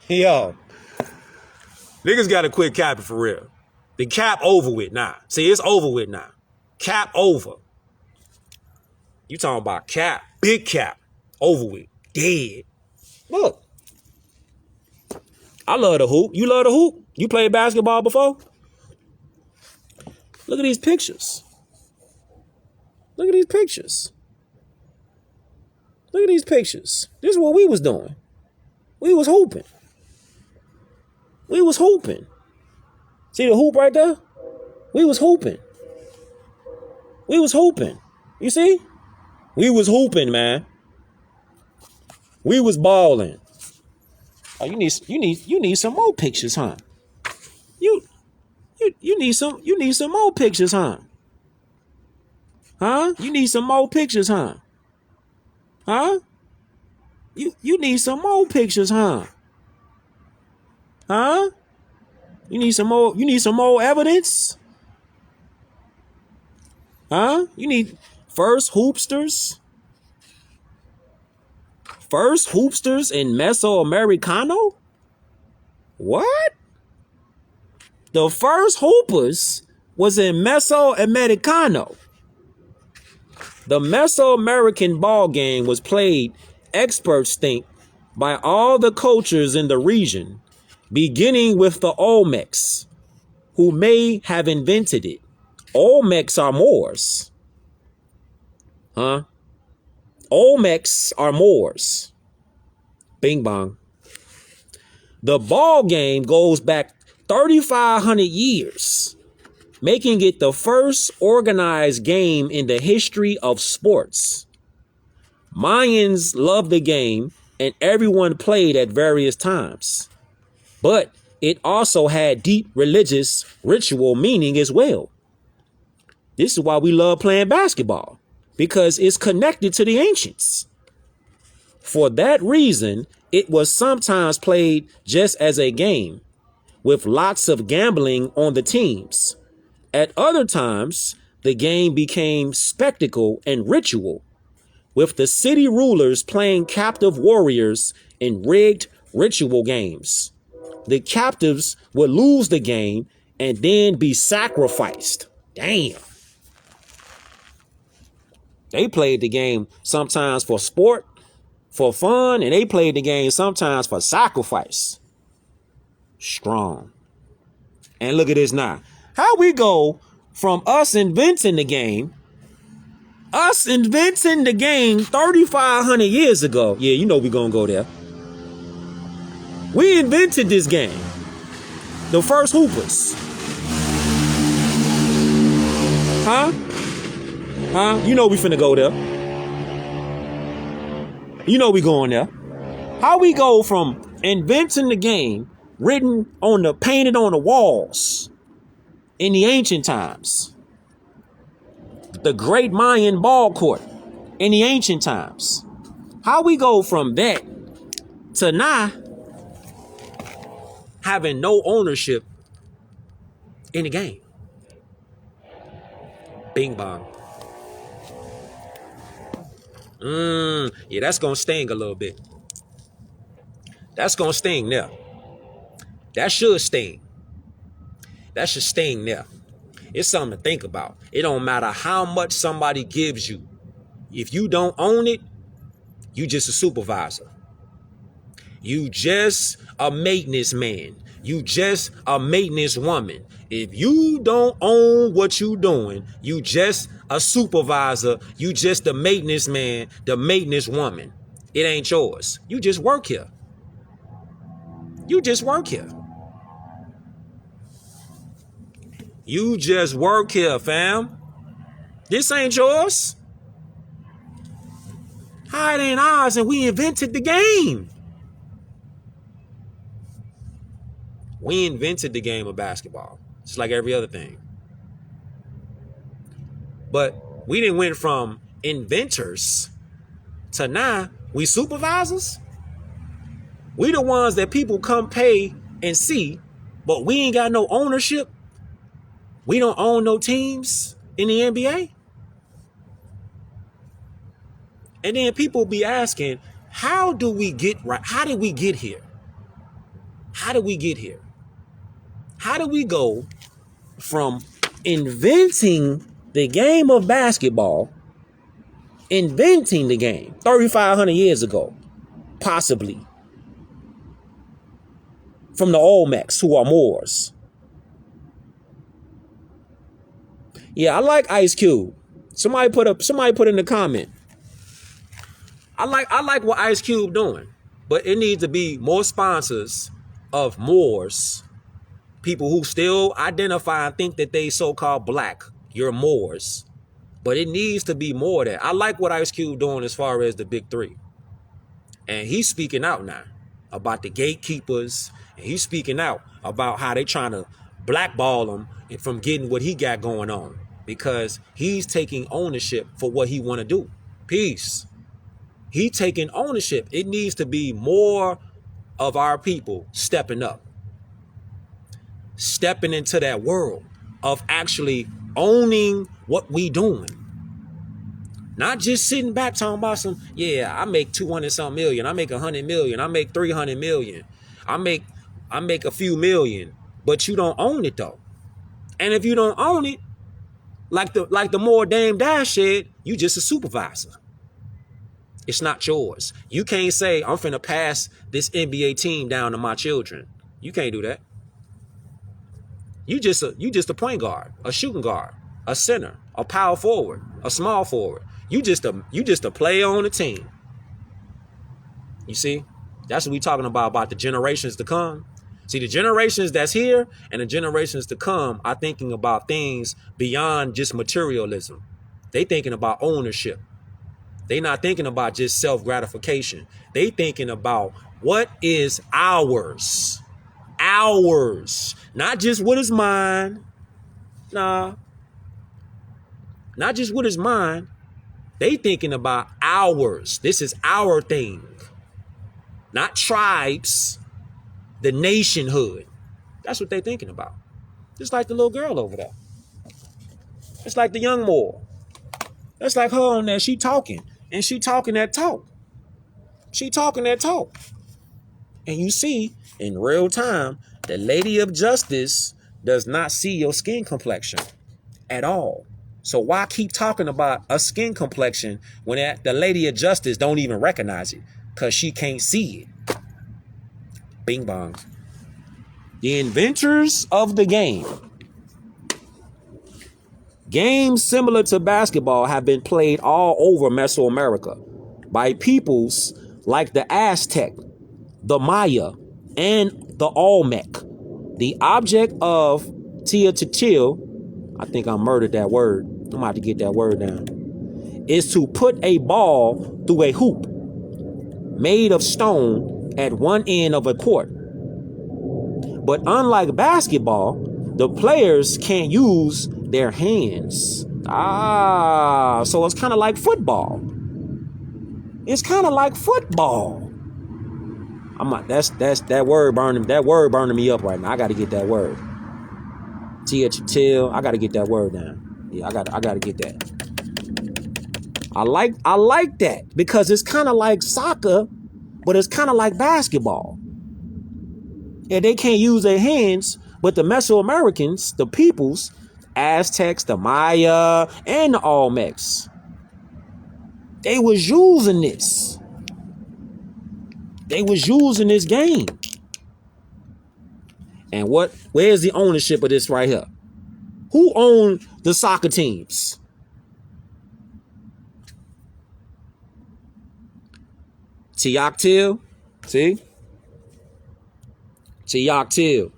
Yo. Niggas gotta quit capping for real. The cap over with now. See, it's over with now. Cap over. You talking about cap, big cap, over with, dead. Look. I love the hoop. You love the hoop? You played basketball before? Look at these pictures. Look at these pictures. Look at these pictures. This is what we was doing. We was hooping. We was hooping. See the hoop right there? We was hooping. We was hooping. You see? We was hooping, man. We was balling. Oh, you need some more pictures, huh? You need some more pictures, huh? Huh? You need some more pictures, huh? Huh? You need some more pictures, huh? Huh? You need some more evidence? Huh? You need first hoopsters? First hoopsters in Mesoamericano? What? The first hoopers was in Mesoamericano. The Mesoamerican ball game was played, experts think, by all the cultures in the region, beginning with the Olmecs, who may have invented it. Olmecs are Moors. Huh? Olmecs are Moors. Bing bong. The ball game goes back 3,500 years, making it the first organized game in the history of sports. Mayans loved the game and everyone played at various times, but it also had deep religious ritual meaning as well. This is why we love playing basketball, because it's connected to the ancients. For that reason, it was sometimes played just as a game, with lots of gambling on the teams. At other times, the game became spectacle and ritual, with the city rulers playing captive warriors in rigged ritual games. The captives would lose the game and then be sacrificed. Damn. They played the game sometimes for sport, for fun, and they played the game sometimes for sacrifice. Strong. And look at this now. How we go from us inventing the game 3,500 years ago. Yeah, you know we gonna go there. We invented this game. The first hoopers. Huh? Huh? You know we finna go there. You know we going there. How we go from inventing the game painted on the walls in the ancient times, the great Mayan ball court in the ancient times. How we go from that to now having no ownership in the game. Bing bong. Yeah, that's gonna sting a little bit. That's gonna sting there. That should sting. That should sting there. It's something to think about. It don't matter how much somebody gives you. If you don't own it, you just a supervisor. You just a maintenance man. You just a maintenance woman. If you don't own what you doing, you just a supervisor. You just a maintenance man, the maintenance woman. it ain't yours. You just work here. You just work here. You just work here, fam. This ain't yours. How it ain't ours and we invented the game. We invented the game of basketball. Just like every other thing. But we didn't went from inventors to now we supervisors. We the ones that people come pay and see, but we ain't got no ownership. We don't own no teams in the NBA. And then people be asking, how do we get right? How did we get here? How did we get here? How do we go from inventing the game of basketball, inventing the game 3,500 years ago, possibly, from the Olmecs who are Moors? Yeah, I like Ice Cube. Somebody put in the comment. I like what Ice Cube doing, but it needs to be more sponsors of Moors, people who still identify and think that they so-called black. You're Moors, but it needs to be more of that. I like what Ice Cube doing as far as the big three, and he's speaking out now about the gatekeepers, and he's speaking out about how they trying to blackball him from getting what he got going on because he's taking ownership for what he want to do. Peace. He taking ownership. It needs to be more of our people stepping up, stepping into that world of actually owning what we doing. Not just sitting back talking about some, yeah, I make 200 something million. I make 100 million. I make 300 million. I make a few million, but you don't own it though. And if you don't own it, like the more Dame Dash said, you just a supervisor. It's not yours. You can't say, I'm finna pass this NBA team down to my children. You can't do that. You just a point guard, a shooting guard, a center, a power forward, a small forward. You just a player on the team. You see? That's what we talking about the generations to come. See, the generations that's here and the generations to come are thinking about things beyond just materialism. They thinking about ownership. They not thinking about just self-gratification. They thinking about what is ours. Ours. Not just what is mine. Nah. Not just what is mine. They thinking about ours. This is our thing. Not tribes. The nationhood. That's what they thinking about. Just like the little girl over there. It's like the young Moor. That's like her on there. She talking. And she talking that talk. She talking that talk. And you see, in real time, the Lady of Justice does not see your skin complexion at all. So why keep talking about a skin complexion when the Lady of Justice don't even recognize it? Because she can't see it. Bing bong. The inventors of the game. Games similar to basketball have been played all over Mesoamerica by peoples like the Aztec, the Maya, and the Olmec. The object of Teotihuacan, I think I murdered that word. I'm about to get that word down. Is to put a ball through a hoop made of stone at one end of a court. But unlike basketball, the players can't use their hands. So it's kind of like football. It's kind of like football. That word burning me up right now. I got to get that word. Teotihuacan. I got to get that word down. Yeah, I got to get that. I like that because it's kind of like soccer, but it's kind of like basketball. And they can't use their hands, but the Mesoamericans, the peoples, Aztecs, the Maya, and the Olmecs, they was using this. They was using this game. And where's the ownership of this right here? Who owned the soccer teams? Teok Till. See? Teok Till.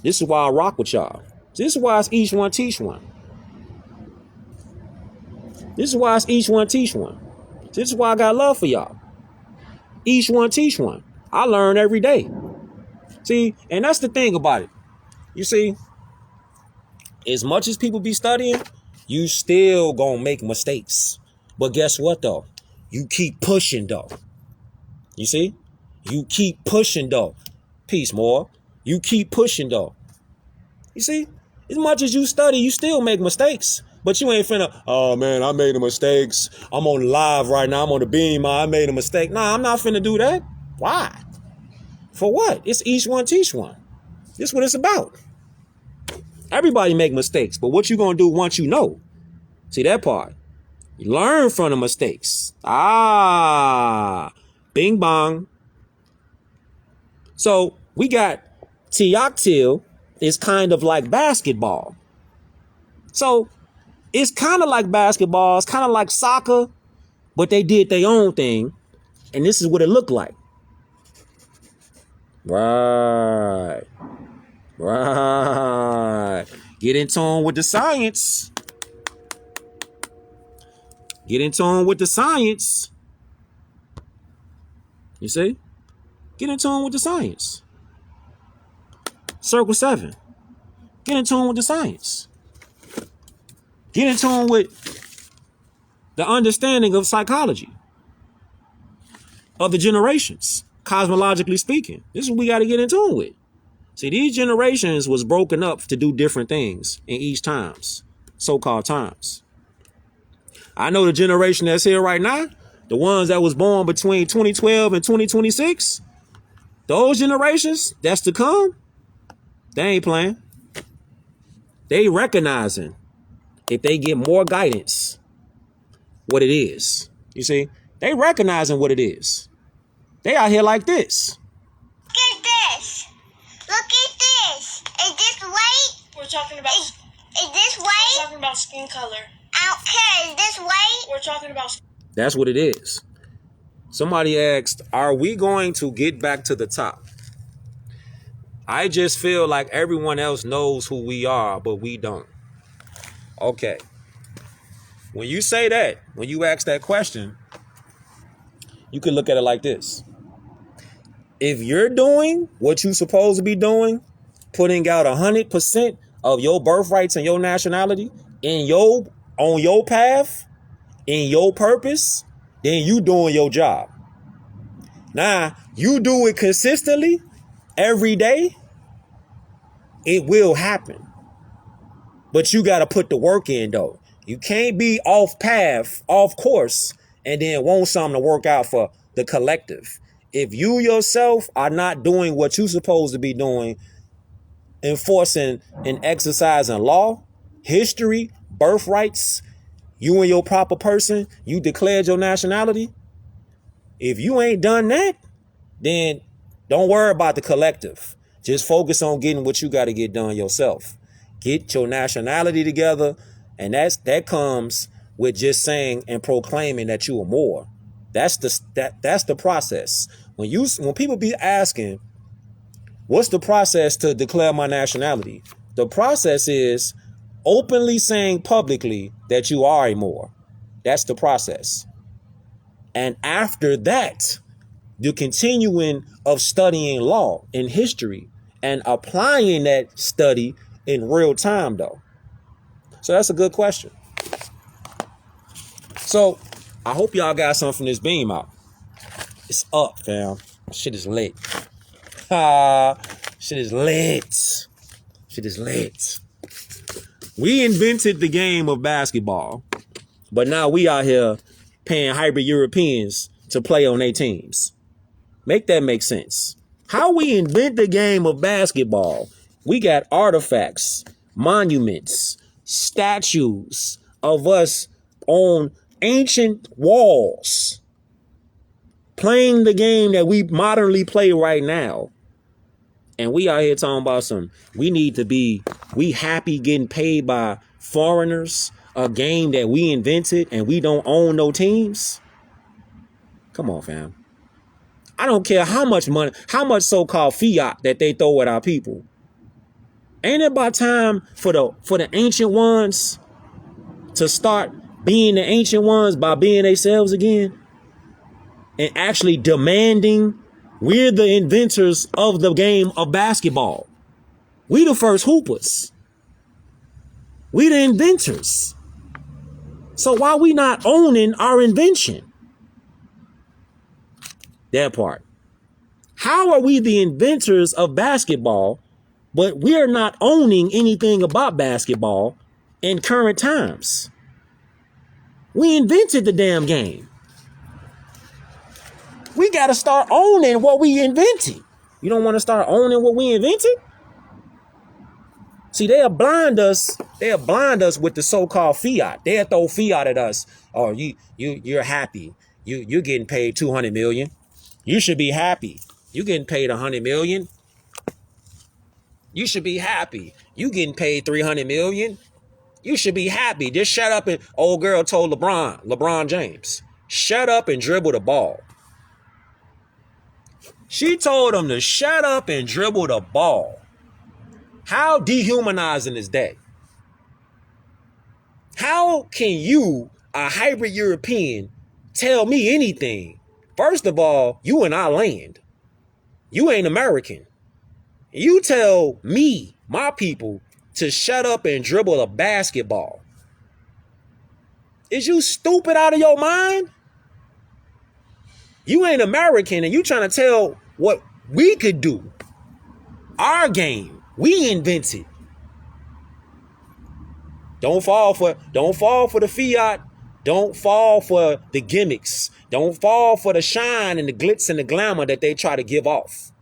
This is why I rock with y'all. This is why it's each one teach one. This is why it's each one teach one. This is why I got love for y'all. Each one teach one. I learn every day. See, and that's the thing about it. You see, as much as people be studying, you still gonna make mistakes. But guess what though? You keep pushing though. You see? You keep pushing though. Peace, more. You keep pushing though. You see? As much as you study, you still make mistakes. But you ain't finna, oh man, I made the mistakes. I'm on live right now. I'm on the beam. I made a mistake. Nah, I'm not finna do that. Why? For what? It's each one teach one. This is what it's about. Everybody make mistakes. But what you gonna do once you know? See that part? You learn from the mistakes. Bing bong. So we got Teok Till is kind of like basketball. So it's kind of like basketball. It's kind of like soccer, but they did their own thing. And this is what it looked like. Right. Get in tune with the science. Get in tune with the science. You see? Get in tune with the science. Circle 7. Get in tune with the science. Get in tune with the understanding of psychology of the generations, cosmologically speaking. This is what we got to get in tune with. See, these generations was broken up to do different things in each times, so-called times. I know the generation that's here right now, the ones that was born between 2012 and 2026, those generations that's to come, they ain't playing. They recognizing if they get more guidance, what it is. You see, they recognizing what it is. They out here like this. Look at this. Look at this. Is this white? We're talking about. Is this white? We're talking about skin color. I don't care. Is this white? We're talking about. That's what it is. Somebody asked, are we going to get back to the top? I just feel like everyone else knows who we are, but we don't. Okay. When you say that, when you ask that question, you can look at it like this. If you're doing what you're supposed to be doing, putting out 100% of your birthrights and your nationality on your path, in your purpose, then you doing your job. Now, you do it consistently every day, it will happen. But you got to put the work in, though. You can't be off path, off course, and then want something to work out for the collective. If you yourself are not doing what you're supposed to be doing, enforcing and exercising law, history, birthrights, you and your proper person, you declared your nationality. If you ain't done that, then don't worry about the collective. Just focus on getting what you got to get done yourself. Get your nationality together, and that comes with just saying and proclaiming that you are more. That's the process. When people be asking, what's the process to declare my nationality? The process is openly saying publicly that you are a more. That's the process. And after that, the continuing of studying law and history and applying that study in real time, though. So that's a good question. So I hope y'all got something from this beam out. It's up, fam. Shit is lit. Shit is lit. Shit is lit. We invented the game of basketball, but now we out here paying hybrid Europeans to play on their teams. Make that make sense. How we invent the game of basketball? We got artifacts, monuments, statues of us on ancient walls playing the game that we modernly play right now. And we out here talking about we happy getting paid by foreigners, a game that we invented and we don't own no teams. Come on, fam. I don't care how much money, how much so-called fiat that they throw at our people. Ain't it about time for the ancient ones to start being the ancient ones by being themselves again? And actually demanding, we're the inventors of the game of basketball. We the first hoopers. We the inventors. So why we not owning our invention? That part. How are we the inventors of basketball, but we're not owning anything about basketball in current times? We invented the damn game. We got to start owning what we invented. You don't want to start owning what we invented? See, they'll blind us. They'll blind us with the so-called fiat. They'll throw fiat at us. Oh, you're happy. You're getting paid 200 million. You should be happy. You getting paid 100 million. You should be happy. You getting paid 300 million. You should be happy. Just shut up and old girl told LeBron James, shut up and dribble the ball. She told him to shut up and dribble the ball. How dehumanizing is that? How can you, a hybrid European, tell me anything? First of all, you in our land. You ain't American. You tell me, my people, to shut up and dribble a basketball. Is you stupid out of your mind? You ain't American and you trying to tell what we could do. Our game. We invented. Don't fall for the fiat. Don't fall for the gimmicks. Don't fall for the shine and the glitz and the glamour that they try to give off.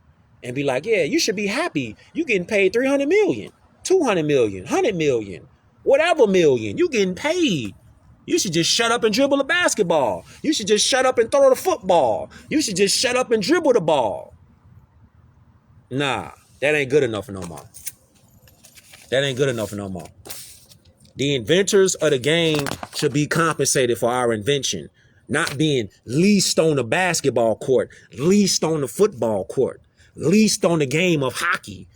And be like, yeah, you should be happy. You getting paid 300 million, 200 million, 100 million, whatever million. You getting paid. You should just shut up and dribble a basketball. You should just shut up and throw the football. You should just shut up and dribble the ball. Nah, that ain't good enough no more. That ain't good enough no more. The inventors of the game should be compensated for our invention, not being leased on the basketball court, leased on the football court, leased on the game of hockey.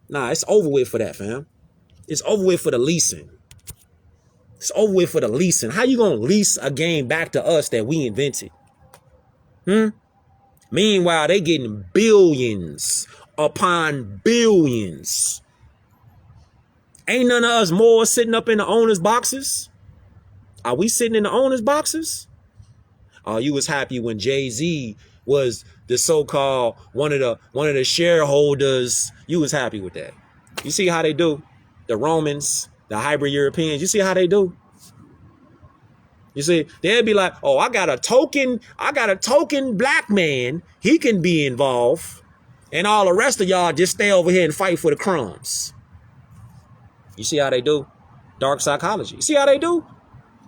Nah, it's over with for that, fam. It's over with for the leasing. It's over with for the leasing. How you gonna lease a game back to us that we invented? Meanwhile, they getting billions upon billions. Ain't none of us more sitting up in the owners' boxes? Are we sitting in the owners' boxes? Oh, you was happy when Jay-Z was the so-called one of the shareholders. You was happy with that. You see how they do? The Romans, the hybrid Europeans, you see how they do? You see, they'd be like, oh, I got a token black man. He can be involved. And all the rest of y'all just stay over here and fight for the crumbs. You see how they do? Dark psychology. You see how they do?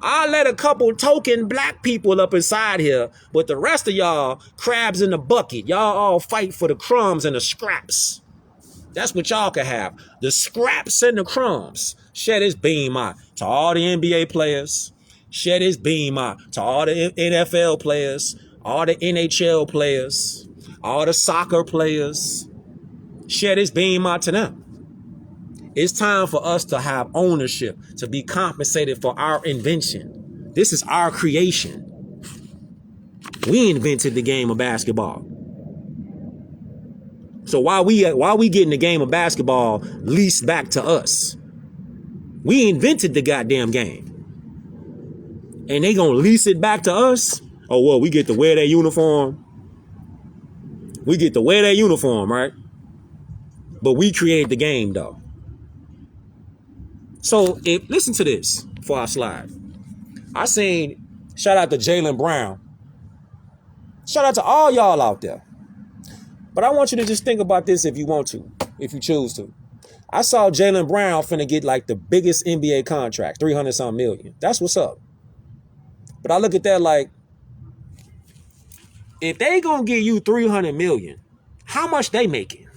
I let a couple token black people up inside here, but the rest of y'all crabs in the bucket. Y'all all fight for the crumbs and the scraps. That's what y'all can have. The scraps and the crumbs. Share this beam out to all the NBA players. Share this beam out to all the NFL players, all the NHL players, all the soccer players. Share this beam out to them. It's time for us to have ownership, to be compensated for our invention. This is our creation. We invented the game of basketball. So why we getting the game of basketball leased back to us? We invented the goddamn game. And they gonna lease it back to us? Oh, well, we get to wear that uniform. We get to wear that uniform, right? But we created the game, though. So listen to this before I slide. I seen, shout out to Jaylen Brown. Shout out to all y'all out there. But I want you to just think about this if you want to, if you choose to. I saw Jaylen Brown finna get like the biggest NBA contract, 300-some million. That's what's up. But I look at that like, if they gonna give you 300 million, how much they making?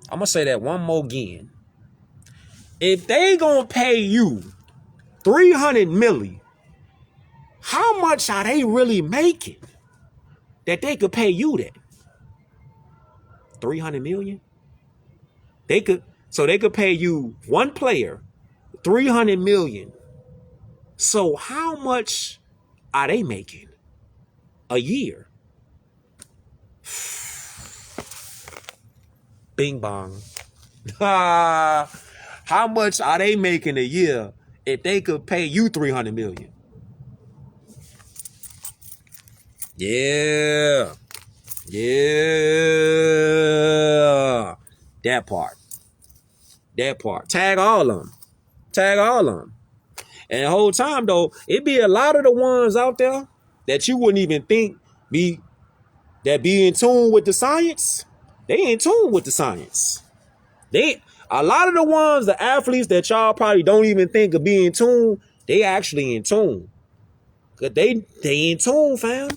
I'm gonna say that one more again. If they gonna pay you 300 milli. How much are they really making that they could pay you that? 300 million? They could pay you one player 300 million. So how much are they making a year? Bing bong. How much are they making a year if they could pay you 300 million? Yeah. Yeah. That part. Tag all of them. And the whole time, though, it be a lot of the ones out there that you wouldn't even think be in tune with the science. They in tune with the science. A lot of the ones, the athletes that y'all probably don't even think of being in tune, they actually in tune. Cause they in tune, fam.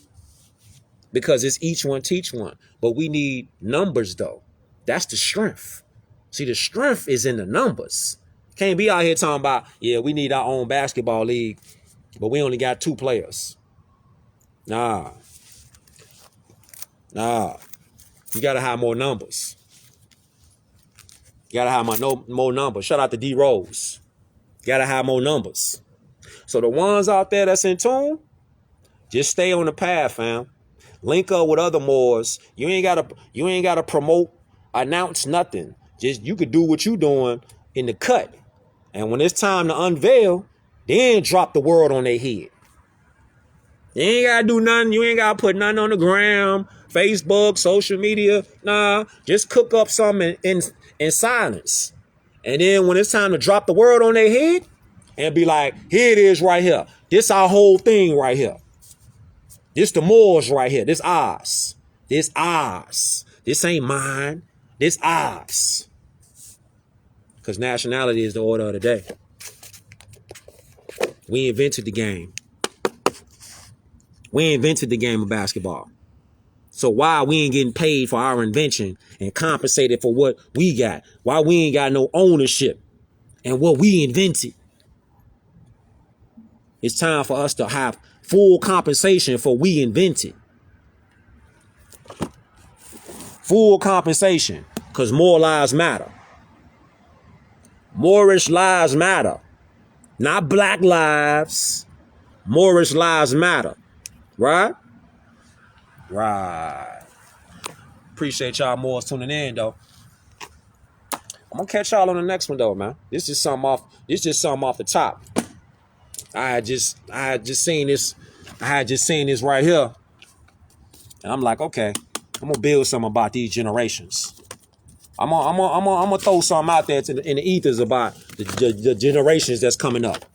Because it's each one teach one. But we need numbers, though. That's the strength. See, the strength is in the numbers. Can't be out here talking about, yeah, we need our own basketball league, but we only got 2 players. Nah. You got to have more numbers. You got to have more numbers. Shout out to D Rose. You got to have more numbers. So the ones out there that's in tune, just stay on the path, fam. Link up with other Moors. You ain't gotta promote, announce nothing. Just you could do what you doing in the cut. And when it's time to unveil, then drop the word on their head. You ain't gotta do nothing. You ain't gotta put nothing on the gram, Facebook, social media. Nah, just cook up something in silence. And then when it's time to drop the word on their head, and be like, here it is right here. This our whole thing right here. This the Moors right here. This ours. This ours. This ain't mine. This ours. Because nationality is the order of the day. We invented the game. We invented the game of basketball. So why we ain't getting paid for our invention and compensated for what we got? Why we ain't got no ownership in what we invented? It's time for us to have full compensation for we invented. Full compensation. Because more lives matter. Moorish lives matter. Not black lives. Moorish lives matter. Right? Right. Appreciate y'all Moors tuning in, though. I'm gonna catch y'all on the next one, though, man. This is something off the top. I had just seen this right here. And I'm like, okay, I'm gonna build something about these generations. I'm gonna throw something out there in the ethers about the generations that's coming up.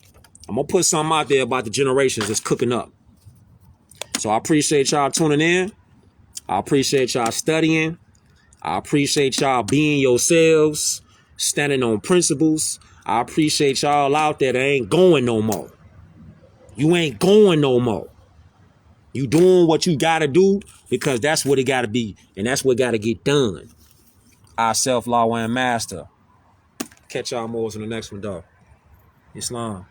I'm gonna put something out there about the generations that's cooking up. So I appreciate y'all tuning in. I appreciate y'all studying. I appreciate y'all being yourselves, standing on principles. I appreciate y'all out there that ain't going no more. You ain't going no more. You doing what you gotta do because that's what it gotta be. And that's what gotta get done. Our self-law and master. Catch y'all more on the next one, dog. Islam.